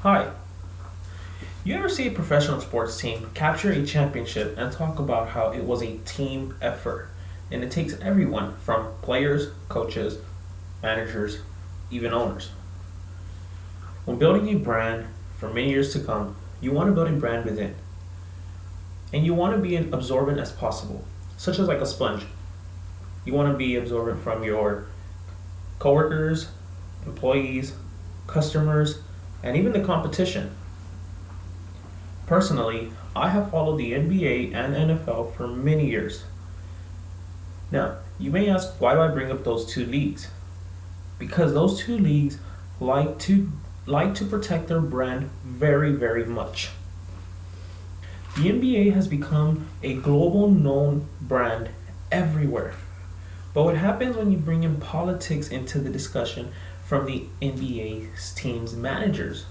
Hi, you ever see a professional sports team capture a championship and talk about how it was a team effort and it takes everyone from players, coaches, managers, even owners? When building a brand for many years to come, you want to build a brand within and you want to be as absorbent as possible, such as like a sponge. You want to be absorbent from your coworkers, employees, customers, and even the competition. Personally, I have followed the NBA and NFL for many years. Now, you may ask, why do I bring up those two leagues? Because those two leagues like to protect their brand very, very much. The NBA has become a global known brand everywhere. But what happens when you bring in politics into the discussion from the NBA's team's managers?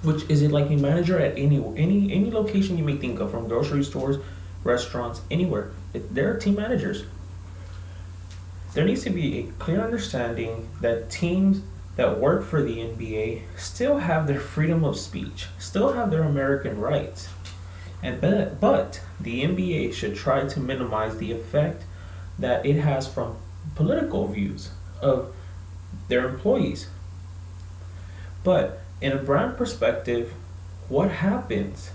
Which is it like a manager at any location you may think of, from grocery stores, restaurants, anywhere. They're team managers. There needs to be a clear understanding that teams that work for the NBA still have their freedom of speech, still have their American rights. But the NBA should try to minimize the effect that it has from political views of their employees. But in a brand perspective, what happens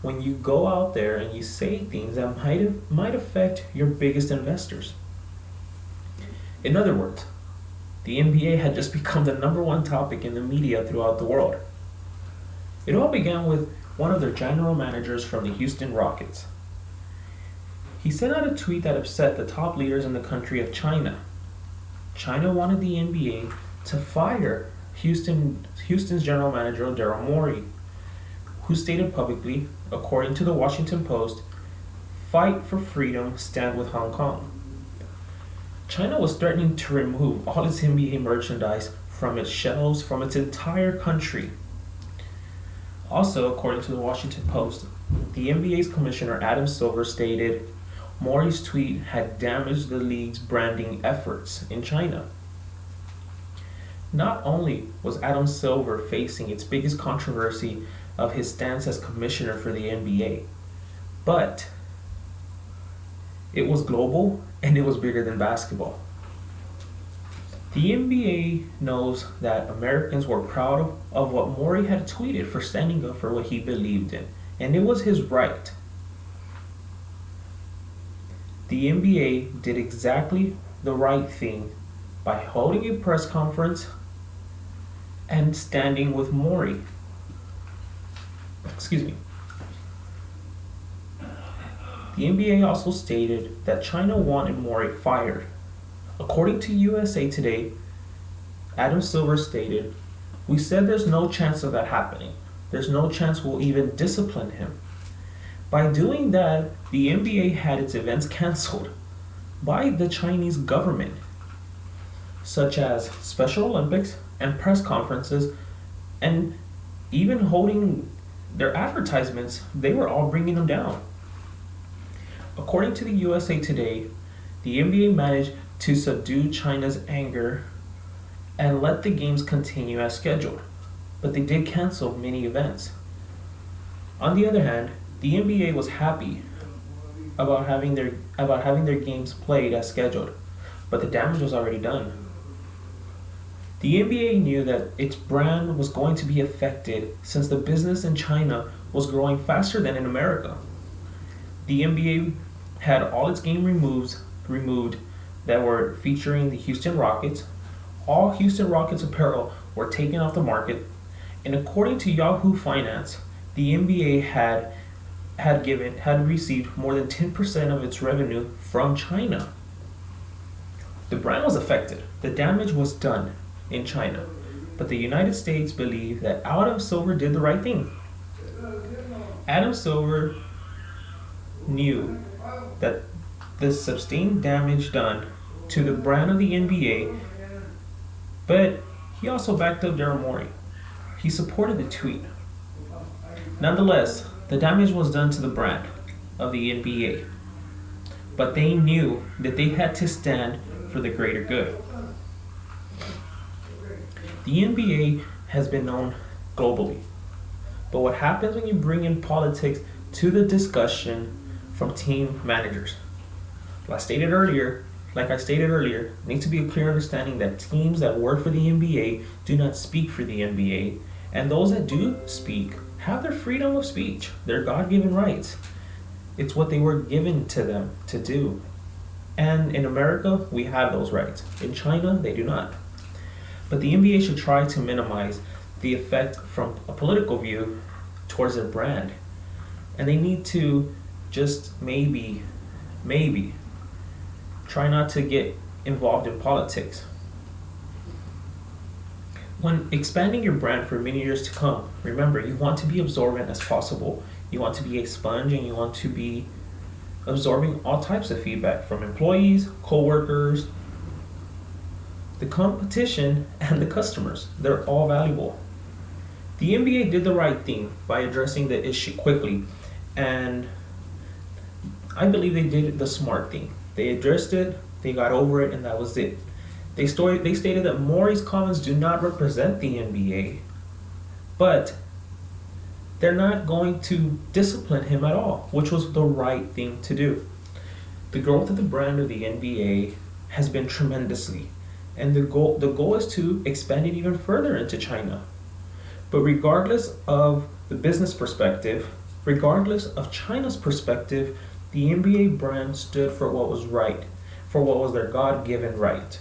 when you go out there and you say things that might affect your biggest investors? In other words, the NBA had just become the number one topic in the media throughout the world. It all began with one of their general managers from the Houston Rockets. He sent out a tweet that upset the top leaders in the country of China. China wanted the NBA to fire Houston's general manager, Daryl Morey, who stated publicly, according to the Washington Post, "Fight for freedom, stand with Hong Kong." China was threatening to remove all its NBA merchandise from its shelves from its entire country. Also, according to the Washington Post, the NBA's commissioner Adam Silver stated Morey's tweet had damaged the league's branding efforts in China. Not only was Adam Silver facing its biggest controversy of his stance as commissioner for the NBA, but it was global and it was bigger than basketball. The NBA knows that Americans were proud of what Morey had tweeted for standing up for what he believed in, and it was his right. The NBA did exactly the right thing by holding a press conference and standing with Morey. Excuse me. The NBA also stated that China wanted Morey fired. According to USA Today, Adam Silver stated, "We said there's no chance of that happening. There's no chance we'll even discipline him." By doing that, the NBA had its events canceled by the Chinese government, such as Special Olympics and press conferences, and even holding their advertisements, they were all bringing them down. According to the USA Today, the NBA managed to subdue China's anger and let the games continue as scheduled, but they did cancel many events. On the other hand, the NBA was happy about having their games played as scheduled, but the damage was already done. The NBA knew that its brand was going to be affected since the business in China was growing faster than in America. The NBA had all its game removed that were featuring the Houston Rockets. All Houston Rockets apparel were taken off the market, and according to Yahoo Finance, the NBA had received more than 10% of its revenue from China. The brand was affected. The damage was done in China, but the United States believed that Adam Silver did the right thing. Adam Silver knew that the sustained damage done to the brand of the NBA, but he also backed up Daryl Morey. He supported the tweet. Nonetheless, the damage was done to the brand of the NBA, but they knew that they had to stand for the greater good. The NBA has been known globally. But what happens when you bring in politics to the discussion from team managers? Like I stated earlier, there needs to be a clear understanding that teams that work for the NBA do not speak for the NBA, and those that do speak have their freedom of speech, their God-given rights. It's what they were given to them to do. And in America, we have those rights. In China, they do not. But the NBA should try to minimize the effect from a political view towards their brand. And they need to just maybe try not to get involved in politics. When expanding your brand for many years to come, remember, you want to be absorbent as possible. You want to be a sponge, and you want to be absorbing all types of feedback from employees, co-workers, the competition, and the customers. They're all valuable. The NBA did the right thing by addressing the issue quickly, and I believe they did the smart thing. They addressed it, they got over it, and that was it. They stated that Maurice comments do not represent the NBA, but they're not going to discipline him at all, which was the right thing to do. The growth of the brand of the NBA has been tremendously, and the goal is to expand it even further into China. But regardless of the business perspective, regardless of China's perspective, the NBA brand stood for what was right, for what was their God-given right.